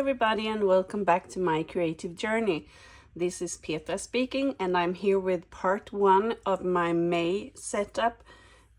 everybody, and welcome back to my creative journey. This is Petra speaking, and I'm here with part 1 of my May setup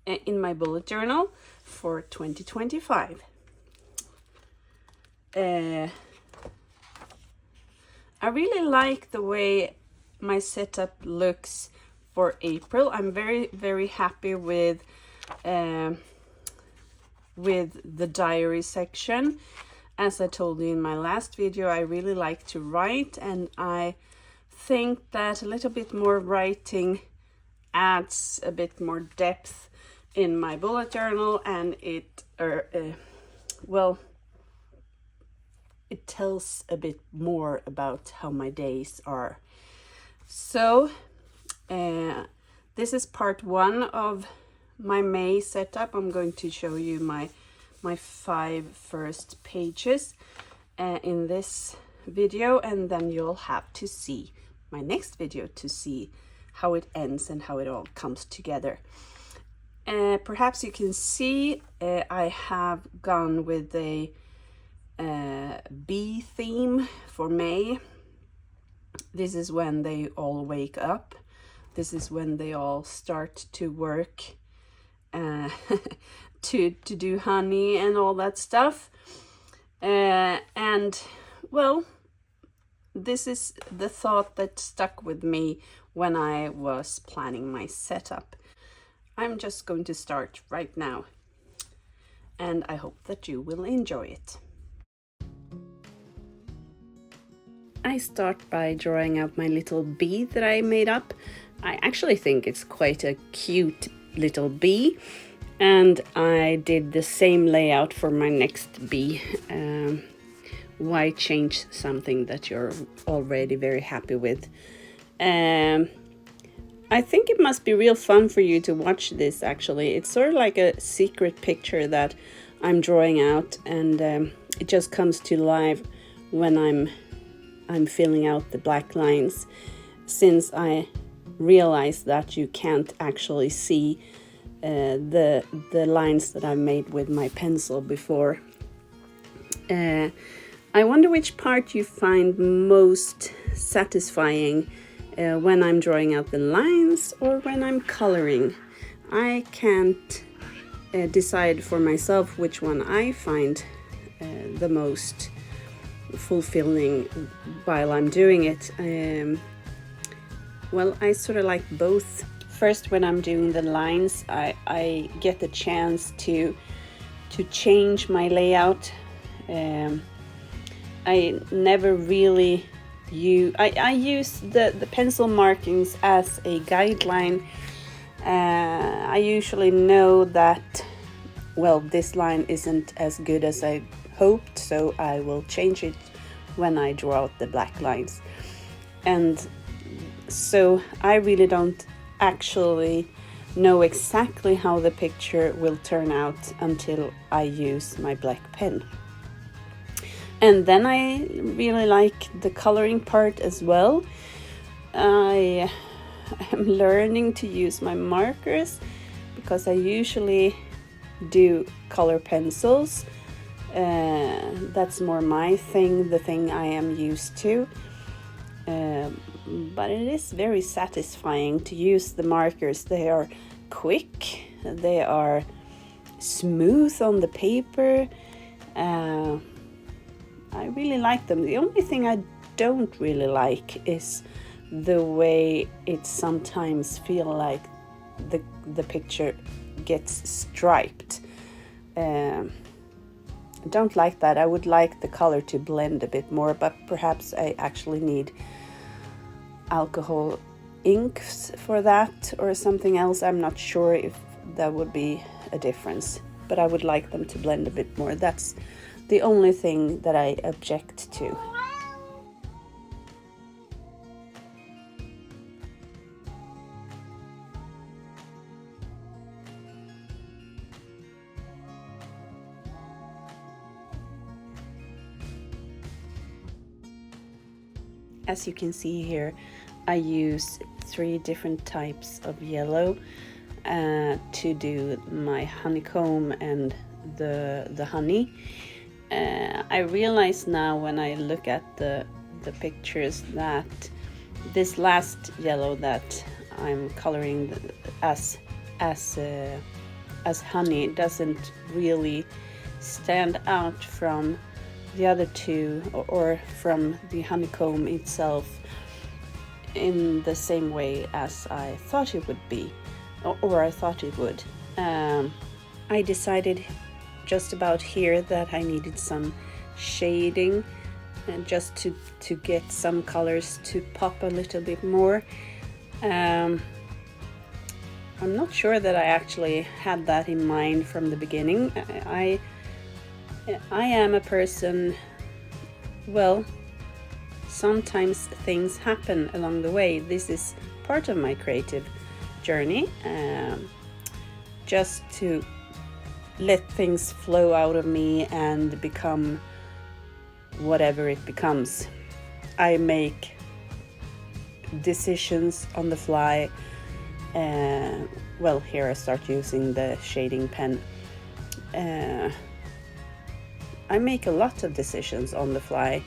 in my bullet journal for 2025. I really like the way my setup looks for April. I'm very happy with the diary section. As I told you in my last video, I really like to write, and I think that a little bit more writing adds a bit more depth in my bullet journal, and it tells a bit more about how my days are. So this is part 1 of my May setup. I'm going to show you my 5 first pages in this video, and then you'll have to see my next video to see how it ends and how it all comes together. Perhaps you can see I have gone with a bee theme for May. This is when they all wake up. This is when they all start to work to do honey and all that stuff. And well, this is the thought that stuck with me when I was planning my setup. I'm just going to start right now, and I hope that you will enjoy it. I start by drawing out my little bee that I made up. I actually think it's quite a cute little bee, and I did the same layout for my next bee. Why change something that you're already very happy with? I think it must be real fun for you to watch this. Actually, it's sort of like a secret picture that I'm drawing out, and it just comes to life when I'm filling out the black lines, since I realized that you can't actually see the lines that I've made with my pencil before. I wonder which part you find most satisfying, when I'm drawing out the lines or when I'm coloring. I can't decide for myself which one I find the most fulfilling while I'm doing it. Well, I sort of like both. First, when I'm doing the lines, I get the chance to change my layout. I never really I use the pencil markings as a guideline. I usually know that, well, this line isn't as good as I hoped, so I will change it when I draw out the black lines. And so I really don't actually know exactly how the picture will turn out until I use my black pen. And then I really like the coloring part as well. I am learning to use my markers, because I usually do color pencils. That's more my thing, the thing I am used to. But it is very satisfying to use the markers. They are quick, they are smooth on the paper. I really like them. The only thing I don't really like is the way it sometimes feel like the picture gets striped. Don't like that. I would like the color to blend a bit more, but perhaps I actually need alcohol inks for that or something else. I'm not sure if that would be a difference, but I would like them to blend a bit more. That's the only thing that I object to. As you can see here, I use 3 different types of yellow to do my honeycomb and the honey. I realize now when I look at the pictures that this last yellow that I'm coloring as honey doesn't really stand out from the other two, or from the honeycomb itself, in the same way as I thought it would be, or I thought it would. I decided just about here that I needed some shading, and just to get some colors to pop a little bit more. I'm not sure that I actually had that in mind from the beginning. I am a person, well, sometimes things happen along the way. This is part of my creative journey, just to let things flow out of me and become whatever it becomes. I make decisions on the fly. Well, here I start using the shading pen. I make a lot of decisions on the fly.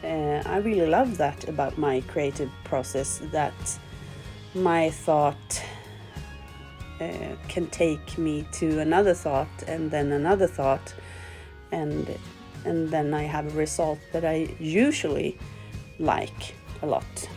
I really love that about my creative process, that my thought can take me to another thought, and then another thought, and then I have a result that I usually like a lot.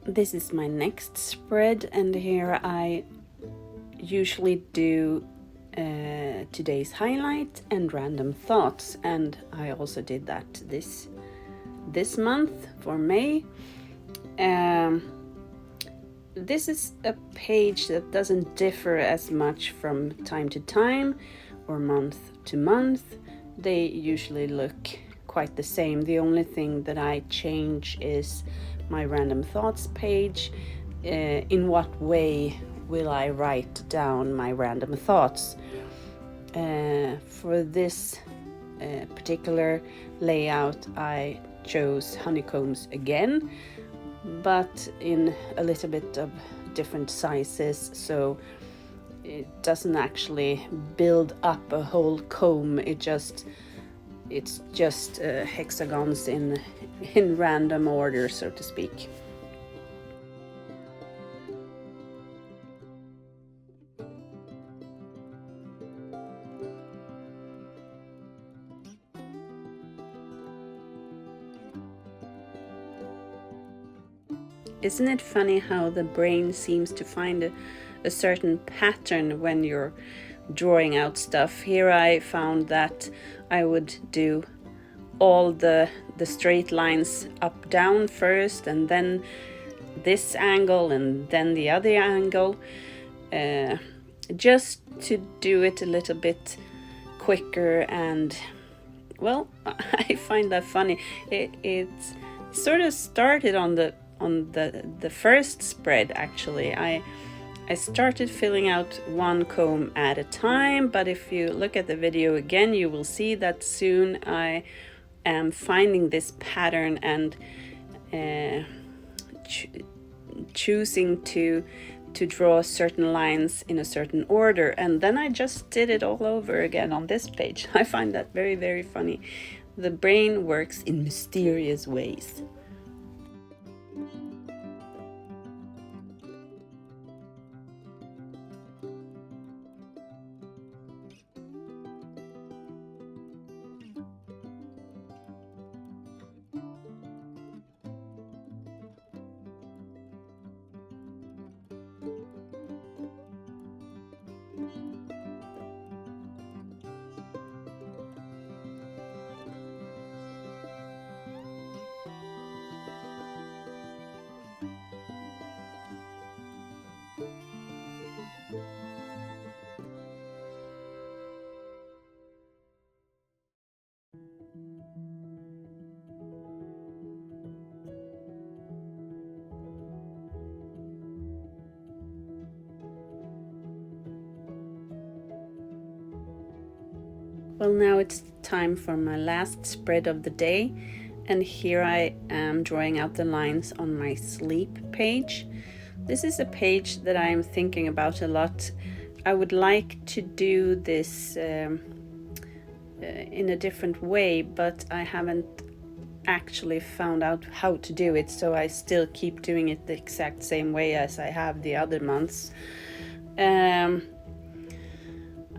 This is my next spread, and here I usually do today's highlight and random thoughts, and I also did that this month for May. This is a page that doesn't differ as much from time to time or month to month. They usually look quite the same. The only thing that I change is my random thoughts page. In what way will I write down my random thoughts? For this particular layout, I chose honeycombs again, but in a little bit of different sizes, so it doesn't actually build up a whole comb. It's just hexagons in random order, so to speak. Isn't it funny how the brain seems to find a certain pattern when you're drawing out stuff? Here I found that I would do all the straight lines up down first, and then this angle, and then the other angle, just to do it a little bit quicker. And well, I find that funny. It sort of started on the first spread, actually. I started filling out one comb at a time, but if you look at the video again, you will see that soon I am finding this pattern and choosing to draw certain lines in a certain order, and then I just did it all over again on this page. I find that very, very funny. The brain works in mysterious ways. Well, now it's time for my last spread of the day, and here I am drawing out the lines on my sleep page. This is a page that I'm thinking about a lot. I would like to do this in a different way, but I haven't actually found out how to do it, so I still keep doing it the exact same way as I have the other months.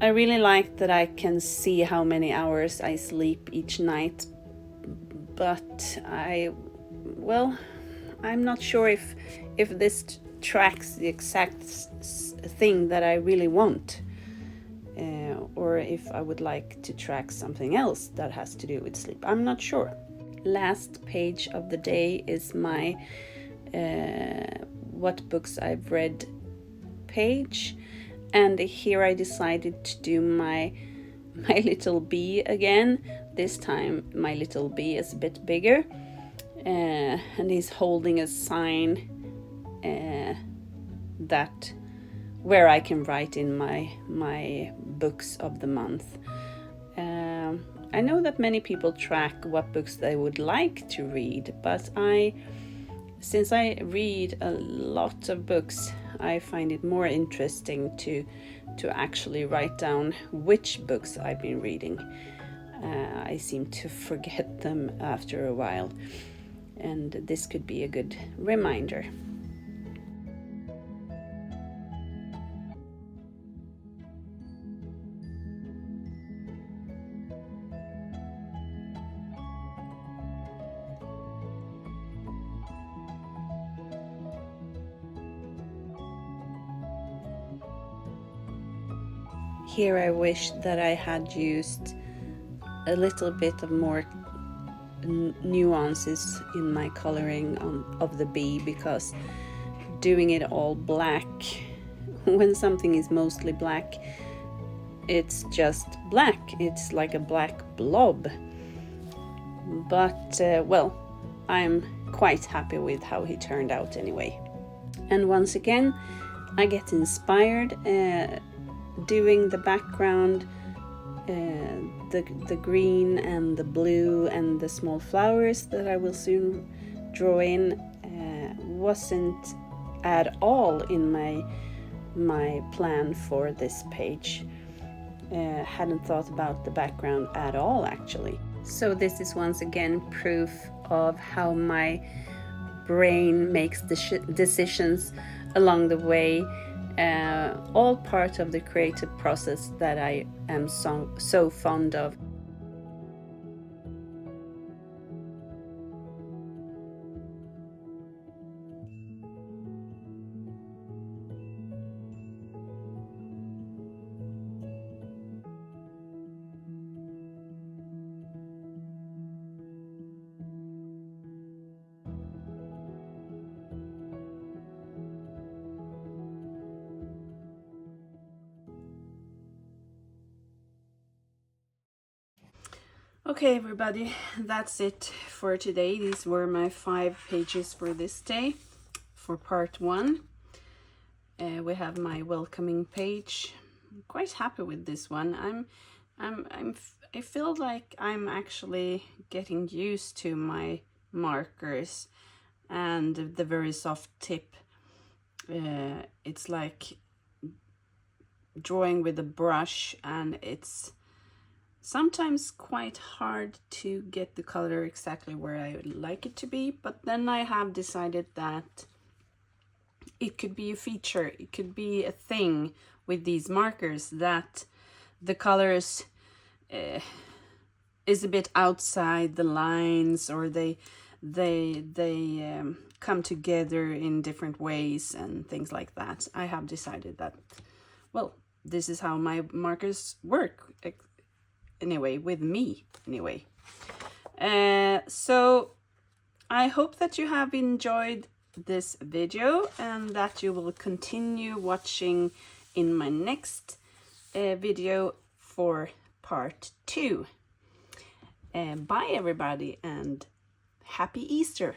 I really like that I can see how many hours I sleep each night, but I'm not sure if this tracks the exact thing that I really want, or if I would like to track something else that has to do with sleep. I'm not sure. Last page of the day is my what books I've read page, and here I decided to do my little bee again. This time my little bee is a bit bigger, and he's holding a sign that where I can write in my books of the month. I know that many people track what books they would like to read, but since I read a lot of books, I find it more interesting to actually write down which books I've been reading. I seem to forget them after a while, and this could be a good reminder. Here I wish that I had used a little bit of more nuances in my coloring of the bee, because doing it all black, when something is mostly black, it's just black. It's like a black blob. But I'm quite happy with how he turned out anyway. And once again, I get inspired doing the background, the green and the blue and the small flowers that I will soon draw in wasn't at all in my plan for this page. Hadn't thought about the background at all, actually. So this is once again proof of how my brain makes decisions along the way. All part of the creative process that I am so fond of. Okay, everybody, that's it for today. These were my 5 pages for this day, for part 1. We have my welcoming page. I'm quite happy with this one. I feel like I'm actually getting used to my markers and the very soft tip. It's like drawing with a brush, and it's sometimes quite hard to get the color exactly where I would like it to be, but then I have decided that it could be a feature, it could be a thing with these markers, that the colors is a bit outside the lines, or they come together in different ways and things like that. I have decided that, well, this is how my markers work. Anyway, with me anyway. So I hope that you have enjoyed this video and that you will continue watching in my next video for part 2. Bye everybody, and happy Easter.